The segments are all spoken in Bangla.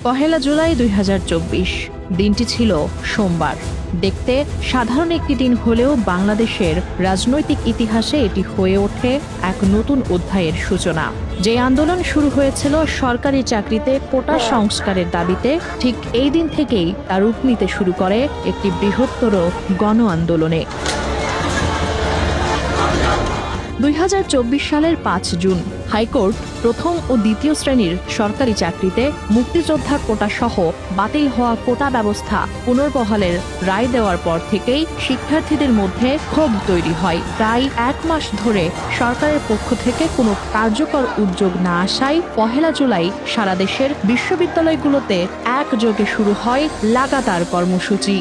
1 জুলাই 2024। দিনটি ছিল সোমবার। দেখতে সাধারণ একটি দিন হলেও বাংলাদেশের রাজনৈতিক ইতিহাসে এটি হয়ে ওঠে এক নতুন অধ্যায়ের সূচনা। যে আন্দোলন শুরু হয়েছিল সরকারি চাকরিতে কোটা সংস্কারের দাবিতে, ঠিক এই দিন থেকেই তা রূপ নিতে শুরু করে একটি বৃহত্তর গণ আন্দোলনে। 2024 সালের 5 জুন হাইকোর্ট প্রথম ও দ্বিতীয় শ্রেণীর সরকারি চাকরিতে মুক্তিযোদ্ধা কোটা সহ বাতিল হওয়া কোটা ব্যবস্থা পুনর্বহালের রায় দেওয়ার পর থেকেই শিক্ষার্থীদের মধ্যে ক্ষোভ তৈরি হয়। প্রায় 1 মাস ধরে সরকারের পক্ষ থেকে কোনো কার্যকর উদ্যোগ না আসায় 1 জুলাই সারা দেশের বিশ্ববিদ্যালয়গুলোতে একযোগে শুরু হয় লাগাতার কর্মসূচি।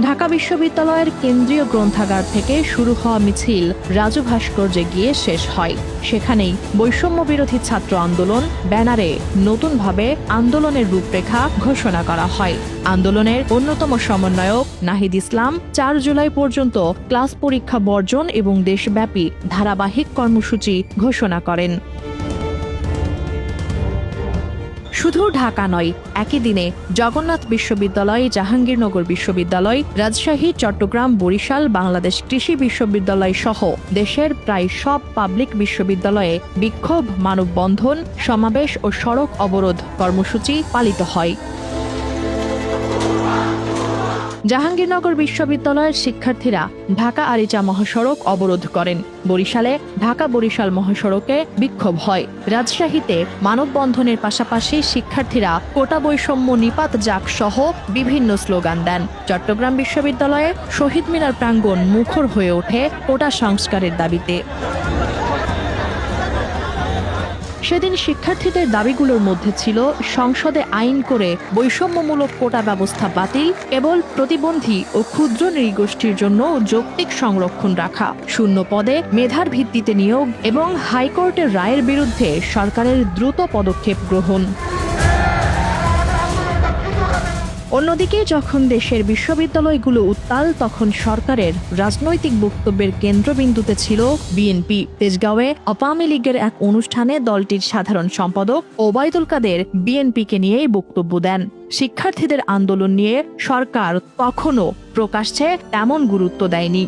ঢাকা বিশ্ববিদ্যালয়ের কেন্দ্রীয় গ্রন্থাগার থেকে শুরু হওয়া মিছিল রাজু ভাস্কর্যে গিয়ে শেষ হয়। সেখানেই বৈষম্য বিরোধী ছাত্র আন্দোলন ব্যানারে নতুনভাবে আন্দোলনের রূপরেখা ঘোষণা করা হয়। আন্দোলনের অন্যতম সমন্বয়ক নাহিদ ইসলাম 4 জুলাই পর্যন্ত ক্লাস পরীক্ষা বর্জন এবং দেশব্যাপী ধারাবাহিক কর্মসূচি ঘোষণা করেন। শুধু ঢাকা নয়, একই দিনে জগন্নাথ বিশ্ববিদ্যালয়, জাহাঙ্গীরনগর বিশ্ববিদ্যালয়, রাজশাহী, চট্টগ্রাম, বরিশাল, বাংলাদেশ কৃষি বিশ্ববিদ্যালয় সহ দেশের প্রায় সব পাবলিক বিশ্ববিদ্যালয়ে বিক্ষোভ, মানববন্ধন, সমাবেশ ও সড়ক অবরোধ কর্মসূচি পালিত হয়। জাহাঙ্গীরনগর বিশ্ববিদ্যালয়ের শিক্ষার্থীরা ঢাকা আরিচা মহাসড়ক অবরোধ করেন। বরিশালে ঢাকা বরিশাল মহাসড়কে বিক্ষোভ হয়। রাজশাহীতে মানববন্ধনের পাশাপাশি শিক্ষার্থীরা কোটা বৈষম্য নিপাত যাক সহ বিভিন্ন স্লোগান দেন। চট্টগ্রাম বিশ্ববিদ্যালয়ে শহীদ মিনার প্রাঙ্গণ মুখর হয়ে ওঠে কোটা সংস্কারের দাবিতে। সেদিন শিক্ষার্থীদের দাবিগুলোর মধ্যে ছিল সংসদে আইন করে বৈষম্যমূলক কোটা ব্যবস্থা বাতিল, কেবল প্রতিবন্ধী ও ক্ষুদ্র নৃগোষ্ঠীর জন্য যৌক্তিক সংরক্ষণ রাখা, শূন্য পদে মেধার ভিত্তিতে নিয়োগ এবং হাইকোর্টের রায়ের বিরুদ্ধে সরকারের দ্রুত পদক্ষেপ গ্রহণ। অন্যদিকে যখন দেশের বিশ্ববিদ্যালয়গুলো উত্তাল, তখন সরকারের রাজনৈতিক বক্তব্যের কেন্দ্রবিন্দুতে ছিল বিএনপি। তেজগাঁওয়ে আওয়ামী লীগের এক অনুষ্ঠানে দলটির সাধারণ সম্পাদক ওবায়দুল কাদের বিএনপিকে নিয়েই বক্তব্য দেন। শিক্ষার্থীদের আন্দোলন নিয়ে সরকার কখনো প্রকাশ্যে তেমন গুরুত্ব দেয়নি।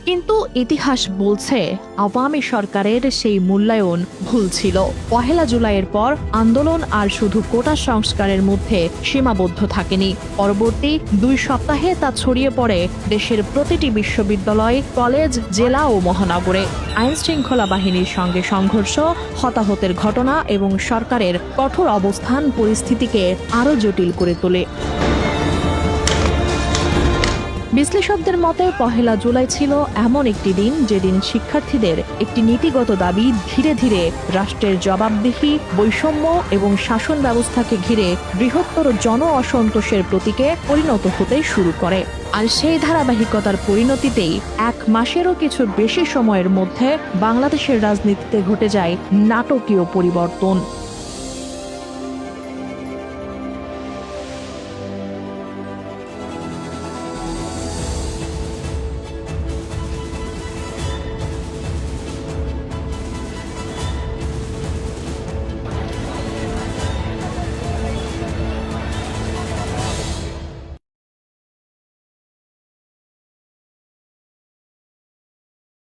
কিন্তু ইতিহাস বলছে আওয়ামী সরকারের সেই মূল্যায়ন ভুল ছিল। 1 জুলাইয়ের পর আন্দোলন আর শুধু কোটা সংস্কারের মধ্যে সীমাবদ্ধ থাকেনি। পরবর্তী 2 সপ্তাহে তা ছড়িয়ে পড়ে দেশের প্রতিটি বিশ্ববিদ্যালয়, কলেজ, জেলা ও মহানগরে। আইনশৃঙ্খলা বাহিনীর সঙ্গে সংঘর্ষ, হতাহতের ঘটনা এবং সরকারের কঠোর অবস্থান পরিস্থিতিকে আরও জটিল করে তোলে। বিশ্লেষকদের মতে 1 জুলাই ছিল এমন একটি দিন যেদিন শিক্ষার্থীদের একটি নীতিগত দাবি ধীরে ধীরে রাষ্ট্রের জবাবদিহি, বৈষম্য এবং শাসন ব্যবস্থাকে ঘিরে বৃহত্তর জন অসন্তোষের প্রতীকে পরিণত হতে শুরু করে। আর সেই ধারাবাহিকতার পরিণতিতেই 1 মাসেরও কিছু বেশি সময়ের মধ্যে বাংলাদেশের রাজনীতিতে ঘটে যায় নাটকীয় পরিবর্তন।